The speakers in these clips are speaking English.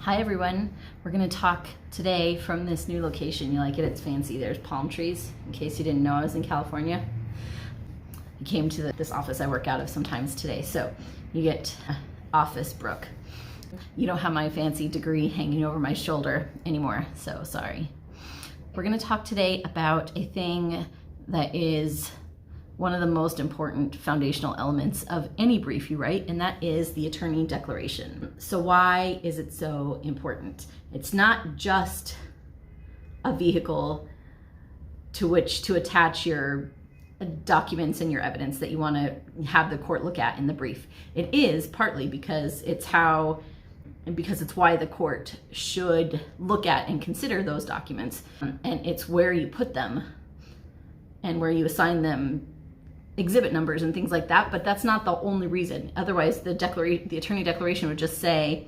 Hi everyone, we're going to talk today from this new location. You like it? It's fancy. There's palm trees. In case you didn't know, I was in California. I came to this office I work out of sometimes today. So you get office Brooke. You don't have my fancy degree hanging over my shoulder anymore, so sorry. We're going to talk today about a thing that is one of the most important foundational elements of any brief you write, and that is the attorney declaration. So why is it so important? It's not just a vehicle to which to attach your documents and your evidence that you want to have the court look at in the brief. It is partly because it's why the court should look at and consider those documents, and it's where you put them and where you assign them exhibit numbers and things like that, but that's not the only reason. Otherwise, the attorney declaration would just say,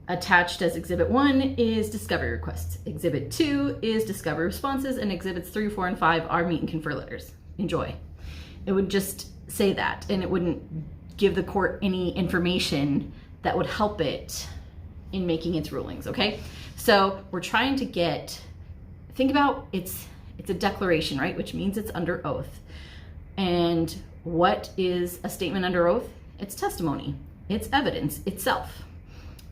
attached as exhibit 1 is discovery requests, exhibit 2 is discovery responses, and exhibits 3, 4, and 5 are meet and confer letters. Enjoy. It would just say that, and it wouldn't give the court any information that would help it in making its rulings, okay? So we're trying to think about it's a declaration, right? Which means it's under oath. And what is a statement under oath? It's testimony. It's evidence itself.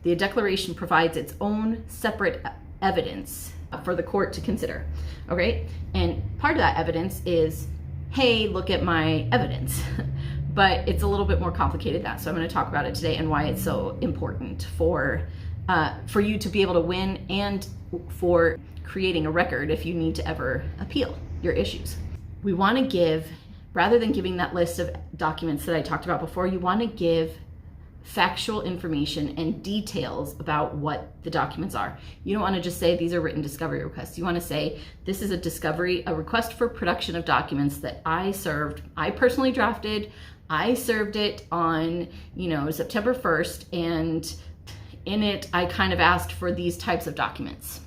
The declaration provides its own separate evidence for the court to consider, okay? And part of that evidence is, hey, look at my evidence. But it's a little bit more complicated than that. So I'm going to talk about it today and why it's so important for you to be able to win and for creating a record if you need to ever appeal your issues. We want to give, rather than giving that list of documents that I talked about before, you want to give factual information and details about what the documents are. You don't want to just say these are written discovery requests. You want to say this is a request for production of documents that I personally drafted. I served it on, September 1st, and in it I kind of asked for these types of documents.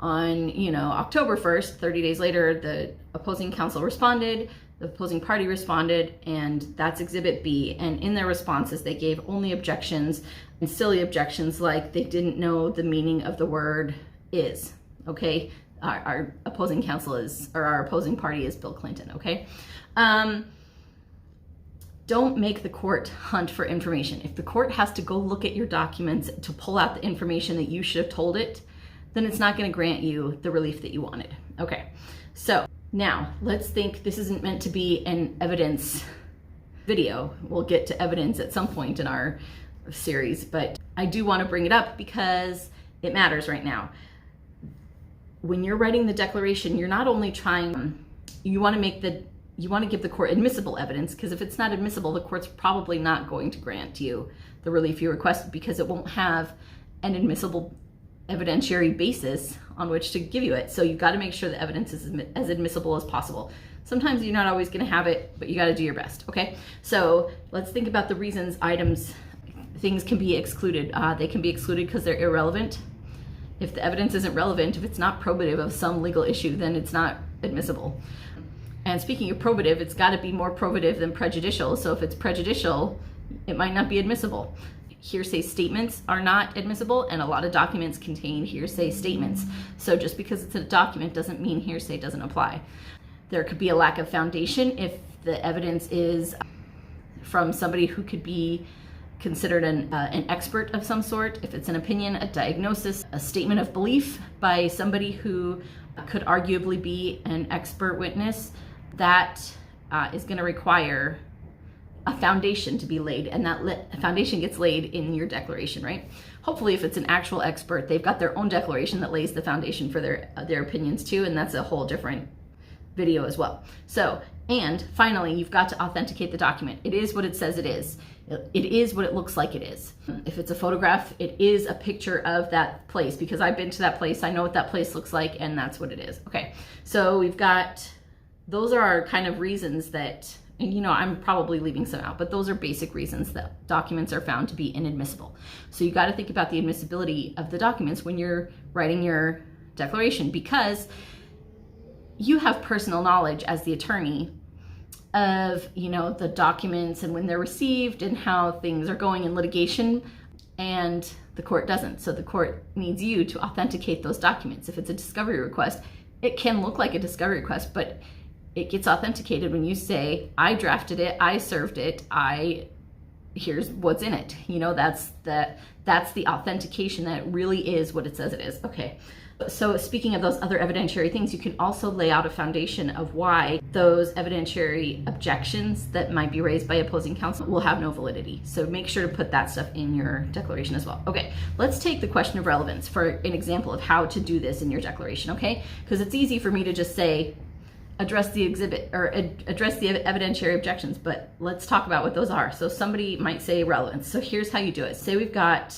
On, October 1st, 30 days later, the opposing counsel responded, the opposing party responded, and that's exhibit B. And in their responses, they gave only objections and silly objections like they didn't know the meaning of the word is, okay? Our opposing our opposing party is Bill Clinton, okay? Don't make the court hunt for information. If the court has to go look at your documents to pull out the information that you should have told it, then it's not going to grant you the relief that you wanted. Okay, so now let's think this isn't meant to be an evidence video. We'll get to evidence at some point in our series, but I do want to bring it up because it matters right now. When you're writing the declaration, you're not only you want to give the court admissible evidence, because if it's not admissible, the court's probably not going to grant you the relief you requested because it won't have an admissible evidentiary basis on which to give you it. So you've got to make sure the evidence is as admissible as possible. Sometimes you're not always going to have it, but you got to do your best, okay? So let's think about the reasons things can be excluded. They can be excluded because they're irrelevant. If the evidence isn't relevant, if it's not probative of some legal issue, then it's not admissible. And speaking of probative, it's got to be more probative than prejudicial. So if it's prejudicial, it might not be admissible. Hearsay statements are not admissible, and a lot of documents contain hearsay statements. So just because it's a document doesn't mean hearsay doesn't apply. There could be a lack of foundation if the evidence is from somebody who could be considered an expert of some sort. If it's an opinion, a diagnosis, a statement of belief by somebody who could arguably be an expert witness, that is going to require a foundation to be laid, and that foundation gets laid in your declaration, right? Hopefully, if it's an actual expert, they've got their own declaration that lays the foundation for their opinions too, and that's a whole different video as well. So, and finally, you've got to authenticate the document. It is what it says it is. It is what it looks like it is. If it's a photograph, it is a picture of that place, because I've been to that place, I know what that place looks like, and that's what it is. Okay, so those are our kind of reasons that, and I'm probably leaving some out, but those are basic reasons that documents are found to be inadmissible. So you got to think about the admissibility of the documents when you're writing your declaration, because you have personal knowledge as the attorney of, the documents and when they're received and how things are going in litigation. and the court doesn't. So the court needs you to authenticate those documents. If it's a discovery request, it can look like a discovery request, but it gets authenticated when you say, I drafted it, I served it, here's what's in it. You know, that's the authentication that it really is what it says it is. Okay. So speaking of those other evidentiary things, you can also lay out a foundation of why those evidentiary objections that might be raised by opposing counsel will have no validity. So make sure to put that stuff in your declaration as well. Okay, let's take the question of relevance for an example of how to do this in your declaration, okay? Because it's easy for me to just say, address the exhibit or address the evidentiary objections, but let's talk about what those are. So somebody might say relevance. So here's how you do it. Say we've got,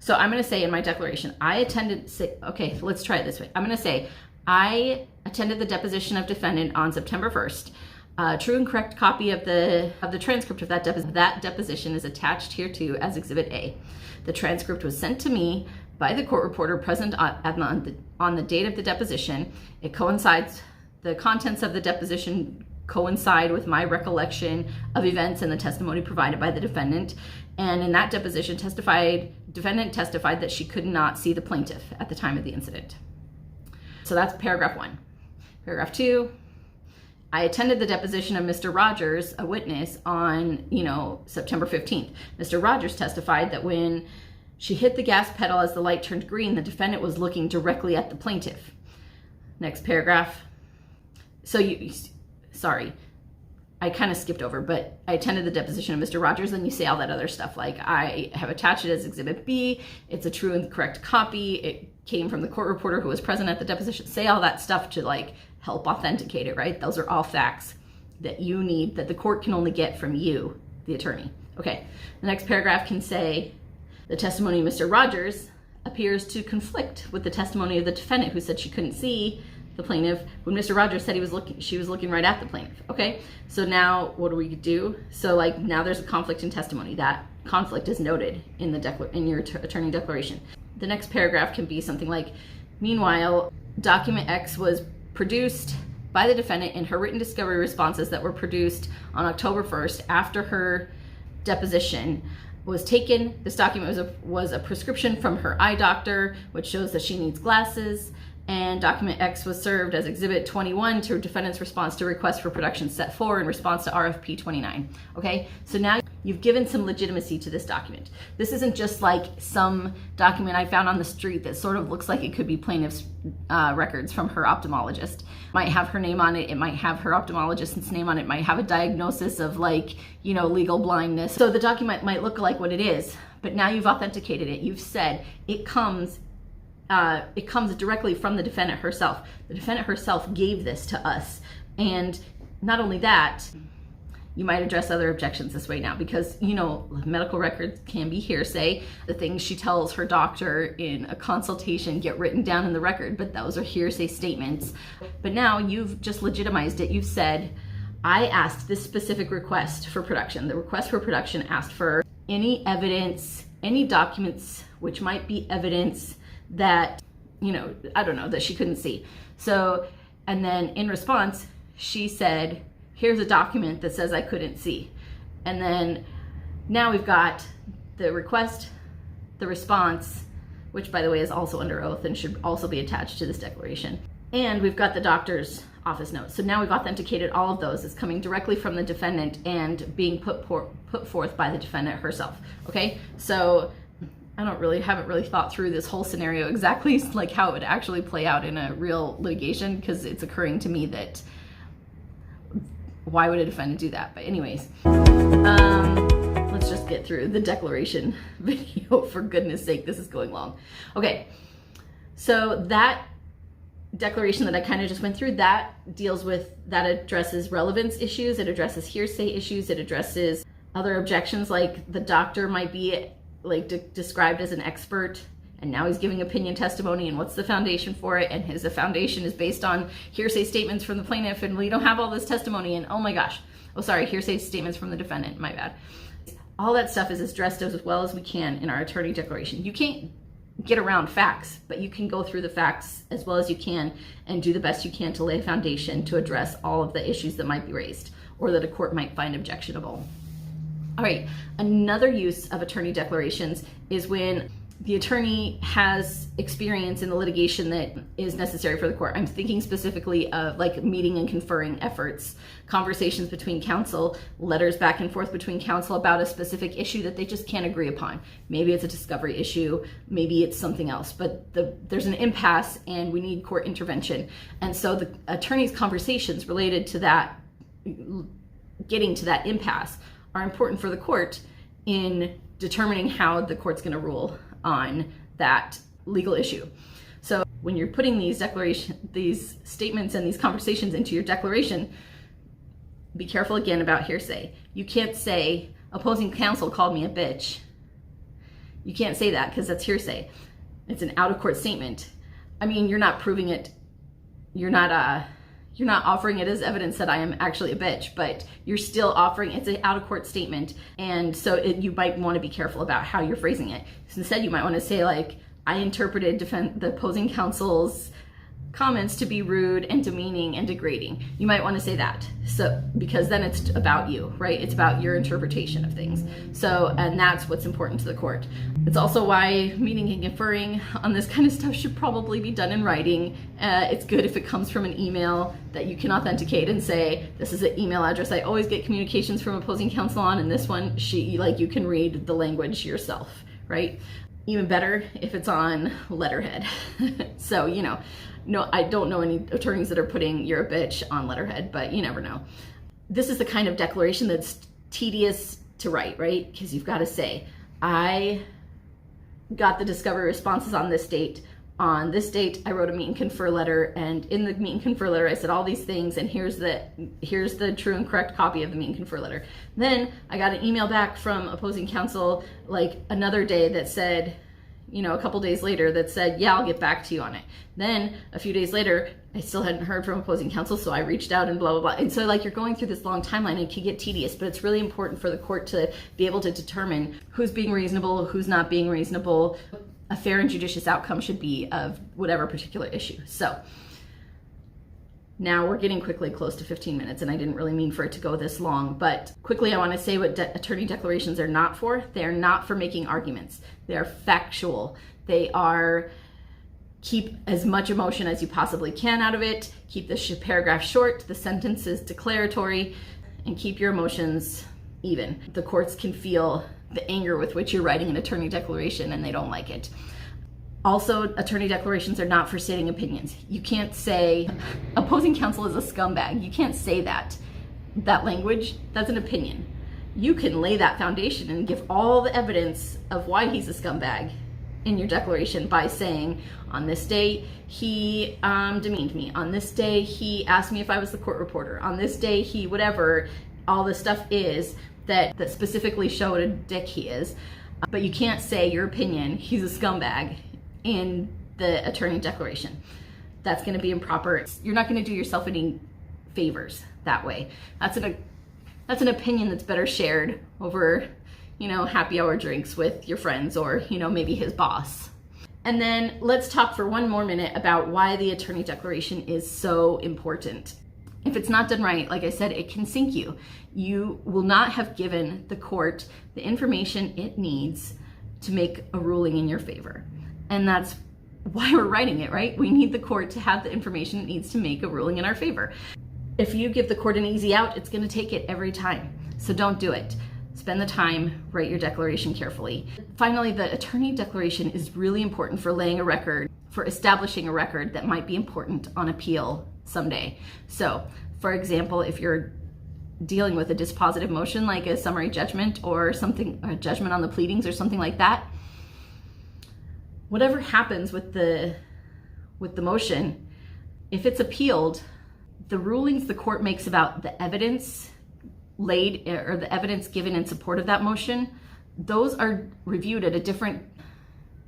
so I'm going to say in my declaration, okay, let's try it this way. I'm going to say, I attended the deposition of defendant on September 1st. True and correct copy of the transcript of that deposition is attached here too as Exhibit A. The transcript was sent to me by the court reporter present on the date of the deposition. It coincides, the contents of the deposition coincide with my recollection of events and the testimony provided by the defendant. And in that deposition, defendant testified that she could not see the plaintiff at the time of the incident. So that's paragraph 1. Paragraph 2, I attended the deposition of Mr. Rogers, a witness, on, September 15th. Mr. Rogers testified that when she hit the gas pedal as the light turned green, the defendant was looking directly at the plaintiff. Next paragraph. Sorry, I kind of skipped over, but I attended the deposition of Mr. Rogers, then you say all that other stuff, like I have attached it as Exhibit B, it's a true and correct copy, it came from the court reporter who was present at the deposition. Say all that stuff to help authenticate it, right? Those are all facts that you need, that the court can only get from you, the attorney. Okay, the next paragraph can say, the testimony of Mr. Rogers appears to conflict with the testimony of the defendant who said she couldn't see the plaintiff when Mr. Rogers said she was looking right at the plaintiff. Okay, so now what do we do? So now there's a conflict in testimony. That conflict is noted in your attorney declaration. The next paragraph can be something like, meanwhile, document X was produced by the defendant in her written discovery responses that were produced on October 1st after her deposition was taken. This document was a prescription from her eye doctor, which shows that she needs glasses. And document X was served as Exhibit 21 to defendant's response to request for production set 4 in response to RFP 29. Okay, so now you've given some legitimacy to this document. This isn't just like some document I found on the street that sort of looks like it could be plaintiff's records from her ophthalmologist. It might have her name on it. It might have her ophthalmologist's name on it. It might have a diagnosis of legal blindness. So the document might look like what it is, but now you've authenticated it. You've said it comes directly from the defendant herself. The defendant herself gave this to us. And not only that, you might address other objections this way now because, medical records can be hearsay. The things she tells her doctor in a consultation get written down in the record, but those are hearsay statements. But now you've just legitimized it. You've said, I asked this specific request for production. The request for production asked for any evidence, any documents which might be evidence that, that she couldn't see. So, and then in response, she said, here's a document that says I couldn't see. And then now we've got the request, the response, which by the way is also under oath and should also be attached to this declaration. And we've got the doctor's office note. So now we've authenticated all of those as coming directly from the defendant and being put forth by the defendant herself. Okay, so I haven't really thought through this whole scenario exactly how it would actually play out in a real litigation, because it's occurring to me that why would a defendant do that? But anyways, let's just get through the declaration video, for goodness sake, this is going long. Okay, so that declaration that I kind of just went through, that addresses relevance issues, it addresses hearsay issues, it addresses other objections, like the doctor might be described as an expert and now he's giving opinion testimony, and what's the foundation for it, and the foundation is based on hearsay statements from the plaintiff, and we don't have all this testimony, and hearsay statements from the defendant, my bad. All that stuff is addressed as well as we can in our attorney declaration. You can't get around facts, but you can go through the facts as well as you can and do the best you can to lay a foundation to address all of the issues that might be raised or that a court might find objectionable. All right, another use of attorney declarations is when the attorney has experience in the litigation that is necessary for the court. I'm thinking specifically of like meeting and conferring efforts, conversations between counsel, letters back and forth between counsel about a specific issue that they just can't agree upon. Maybe it's a discovery issue, maybe it's something else, but there's an impasse and we need court intervention. And so the attorney's conversations related to that, getting to that impasse, are important for the court in determining how the court's going to rule on that legal issue. So when you're putting these statements and these conversations into your declaration, be careful again about hearsay. You can't say opposing counsel called me a bitch. You can't say that because that's hearsay. It's an out-of-court statement. I mean, you're not proving it. You're not offering it as evidence that I am actually a bitch, but you're still offering, it's an out-of-court statement. And so you might want to be careful about how you're phrasing it. So instead, you might want to say like, I interpreted the opposing counsel's comments to be rude and demeaning and degrading. You might want to say that. So, because then it's about you, right? It's about your interpretation of things. So, and that's what's important to the court. It's also why meeting and conferring on this kind of stuff should probably be done in writing. It's good if it comes from an email that you can authenticate and say, this is an email address I always get communications from opposing counsel on, and this one, you can read the language yourself, right? Even better if it's on letterhead. So, no, I don't know any attorneys that are putting "you're a bitch" on letterhead, but you never know. This is the kind of declaration that's tedious to write, right? Because you've got to say, I got the discovery responses on this date. On this date, I wrote a meet and confer letter, and in the meet and confer letter, I said all these things, and here's the true and correct copy of the meet and confer letter. Then I got an email back from opposing counsel like another day that said, a couple days later that said, yeah, I'll get back to you on it. Then a few days later, I still hadn't heard from opposing counsel, so I reached out and blah, blah, blah. And so you're going through this long timeline, and it can get tedious, but it's really important for the court to be able to determine who's being reasonable, who's not being reasonable. A fair and judicious outcome should be of whatever particular issue. So now we're getting quickly close to 15 minutes, and I didn't really mean for it to go this long, but quickly I want to say what attorney declarations are not for. They are not for making arguments. They are factual. They are keep as much emotion as you possibly can out of it, keep the paragraph short, the sentences declaratory, and keep your emotions even. The courts can feel the anger with which you're writing an attorney declaration, and they don't like it. Also, attorney declarations are not for stating opinions. You can't say opposing counsel is a scumbag. You can't say that language. That's an opinion. You can lay that foundation and give all the evidence of why he's a scumbag in your declaration by saying, on this day, he demeaned me. On this day, he asked me if I was the court reporter. On this day, he whatever all the stuff is that specifically show what a dick he is. But you can't say your opinion, he's a scumbag, in the attorney declaration. That's going to be improper. You're not going to do yourself any favors that way. That's an opinion that's better shared over, happy hour drinks with your friends or, maybe his boss. And then let's talk for one more minute about why the attorney declaration is so important. If it's not done right, like I said, it can sink you. You will not have given the court the information it needs to make a ruling in your favor. And that's why we're writing it, right? We need the court to have the information it needs to make a ruling in our favor. If you give the court an easy out, it's going to take it every time. So don't do it. Spend the time, write your declaration carefully. Finally, the attorney declaration is really important for laying a record, for establishing a record that might be important on appeal someday. So, for example, if you're dealing with a dispositive motion like a summary judgment or something, a judgment on the pleadings or something like that, whatever happens with the motion, if it's appealed, the rulings the court makes about the evidence laid or the evidence given in support of that motion, those are reviewed at a different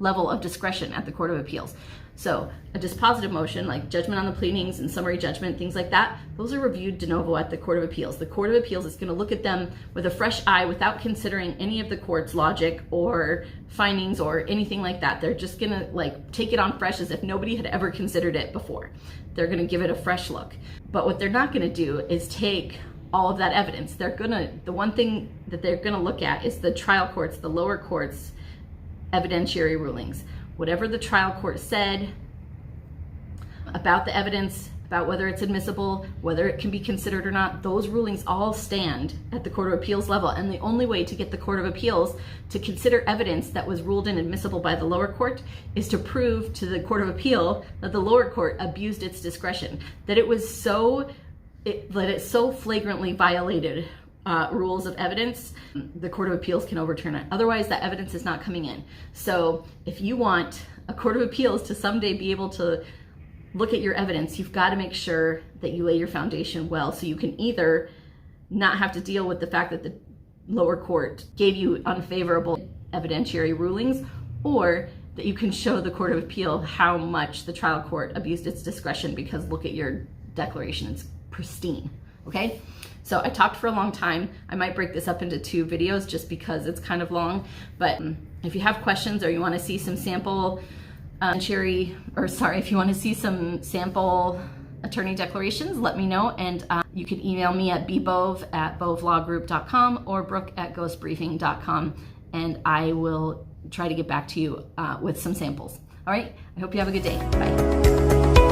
level of discretion at the Court of Appeals. So a dispositive motion like judgment on the pleadings and summary judgment, things like that, those are reviewed de novo at the Court of Appeals. The Court of Appeals is going to look at them with a fresh eye without considering any of the court's logic or findings or anything like that. They're just going to take it on fresh as if nobody had ever considered it before. They're going to give it a fresh look. But what they're not going to do is take all of that evidence. The one thing that they're gonna look at is the trial courts, the lower courts, evidentiary rulings. Whatever the trial court said about the evidence, about whether it's admissible, whether it can be considered or not, those rulings all stand at the Court of Appeals level. And the only way to get the Court of Appeals to consider evidence that was ruled inadmissible by the lower court is to prove to the Court of Appeal that the lower court abused its discretion, that it so flagrantly violated rules of evidence, the Court of Appeals can overturn it. Otherwise, that evidence is not coming in. So if you want a Court of Appeals to someday be able to look at your evidence, you've got to make sure that you lay your foundation well, so you can either not have to deal with the fact that the lower court gave you unfavorable evidentiary rulings, or that you can show the Court of Appeal how much the trial court abused its discretion, because look at your declaration, it's pristine. Okay, so I talked for a long time. I might break this up into 2 videos just because it's kind of long, but if you have questions or you want to see some sample if you want to see some sample attorney declarations, let me know, and you can email me at bbove@bovelawgroup.com or brooke@ghostbriefing.com, and I will try to get back to you with some samples. All right, I hope you have a good day. Bye.